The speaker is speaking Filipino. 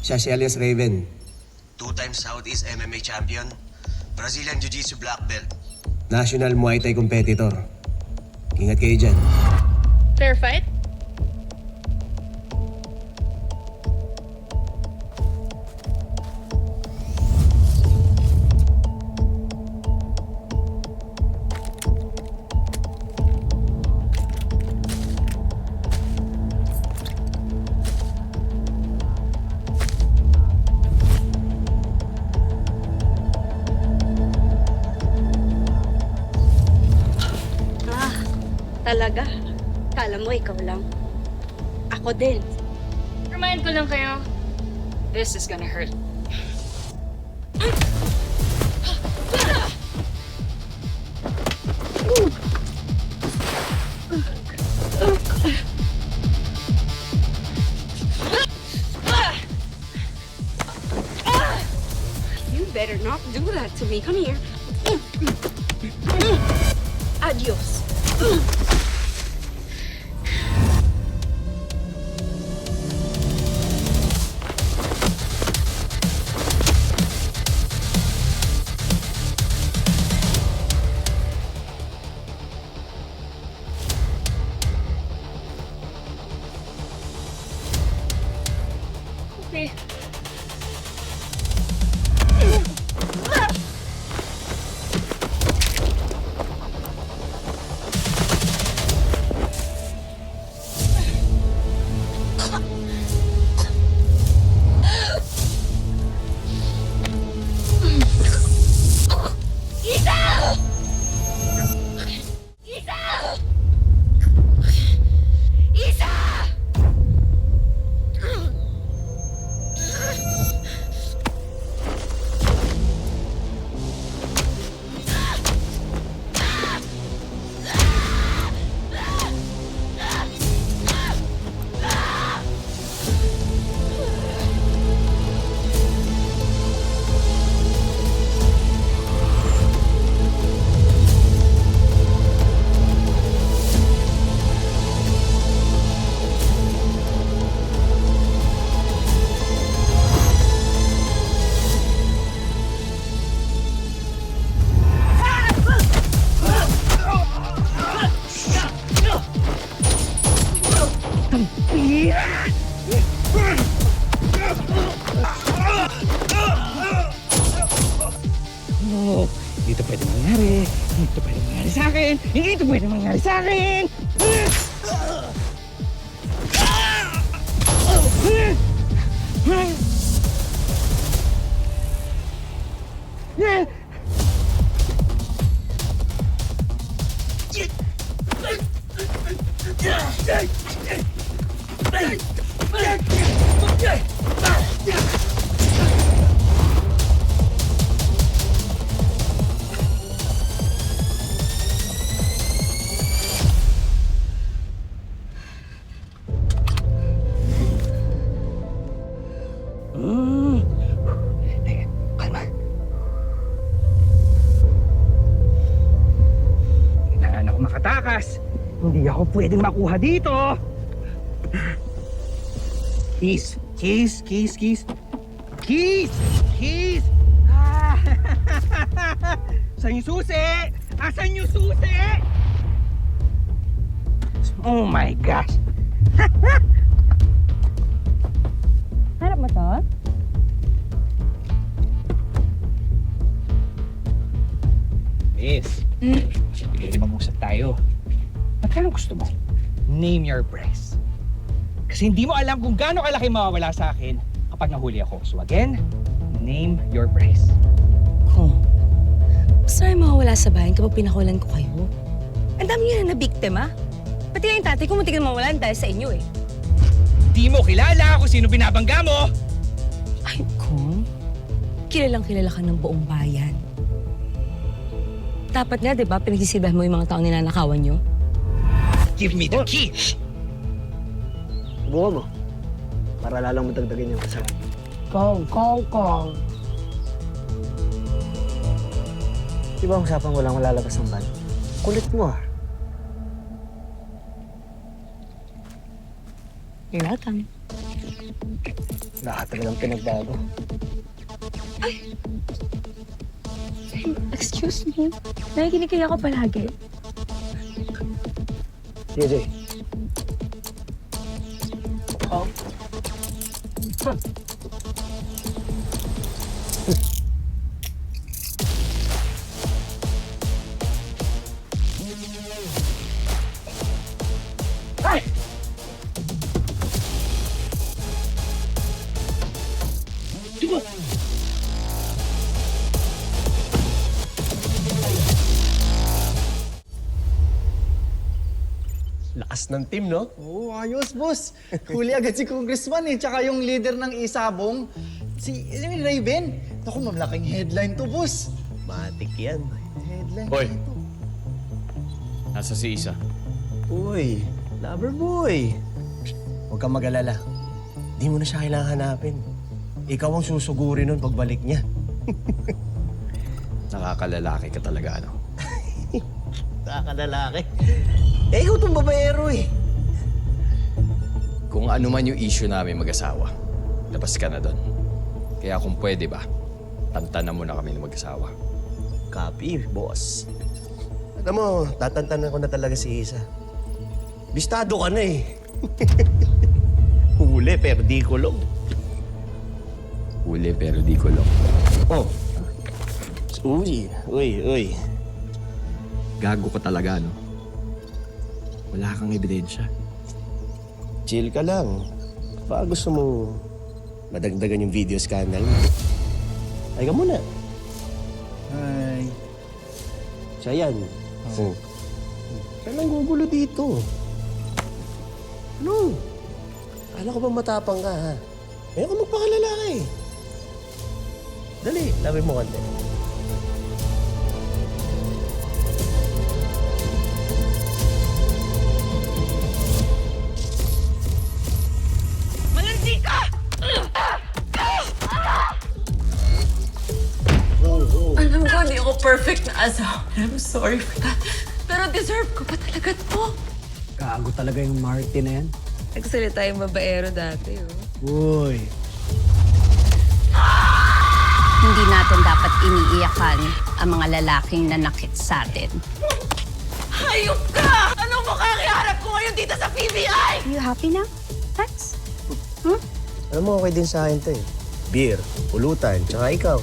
Siya si alias Raven. Two-time Southeast MMA champion. Brazilian Jiu-Jitsu black belt. National Muay Thai competitor. Ingat kayo dyan. Fair fight? Talaga? Kala mo ikaw lang? Ako din. Remind ko lang kayo, this is gonna hurt. You better not do that to me. Come here. Adios. Okay. No, hindi ito pwede mangyari. Hindi ito pwede mangyari sa akin. Hindi ito pwede mangyari sa akin. Teka, kalma. Kailangan ako makatakas. Hindi ako pwedeng makuha dito. Keys, keys, keys, keys. Keys! Keys! Ah! Saan yung susi? Asan yung susi? Oh my gosh! Harap mo to? Miss, sige, mag-usap tayo. Magkano gusto mo? Name your price. Kasi hindi mo alam kung gaano kalaki mawawala sa akin kapag nahuli ako. So again, name your price. Oh, gusto rin mawawala sa bayan kapag pinakulan ko kayo. Ang dami nyo na nabiktima. Pati nga yung tatay ko muntik na mawalan dahil sa inyo eh. Di mo kilala kung sino binabangga mo! Ay, kung kilalang kilala ka ng buong bayan. Dapat nga, di ba, pinagsisilbahan mo yung mga taong ninanakawan nyo? Give me the key! Buka mo. Para lalang madagdagan yung kasama. Kong, kong, kong. Di ba usapang walang malalabas ng ban? Kulit mo ah. You're welcome. Lahat talagang pinagbago. Excuse me? Nakikinig kaya ako palagi. JJ. Lakas ng team, no? Oo, ayos, boss. Huli agad si Congressman eh. Tsaka yung leader ng Isabong, si Raven. Naku, mamlaking headline to, boss. Matik yan. Headline Hoy. to. Nasa si Isa. Uy, lover boy. Huwag kang mag-alala. Di mo na siya kailangan hanapin. Ikaw ang susuguri nun pagbalik niya. Nakakalalaki ka talaga, ano? Nakakalalaki. Eh, ikaw tong babaero eh. Kung ano man yung issue namin mag-asawa, labas ka na doon. Kaya kung pwede ba, tantanan mo na kami ng mag-asawa. Copy, boss. Alam mo, tatantanan ko na talaga si Isa. Bistado ka na eh. Huli, pero di kulong. Huli pero di kulong. Oh. Uy. Gago ka talaga, no? Wala kang ebidensya. Chill ka lang. Baka gusto mo madagdagan yung video scandal. Ay ka muna. Ay. Siya yan. Oh. Siya nang gugulo dito. Ano? Kala ko ba matapang ka, ha? Ayaw ka magpakalalaki. Dali, labi mo konti. Alam ko, hindi ako perfect na asawa. I'm sorry for that. Pero deserve ko pa talaga to. Gago talaga yung Marty na yan. Nagsalita yung babaero dati, Uy. Hindi natin dapat iniiyakan ang mga lalaking nanakit sa atin. Hayop ka! Anong mukhang iharap ko ngayon dito sa PBI? Are you happy now, Tex? Alam mo, okay din sa akin to eh. Beer, pulutan, tsaka ikaw.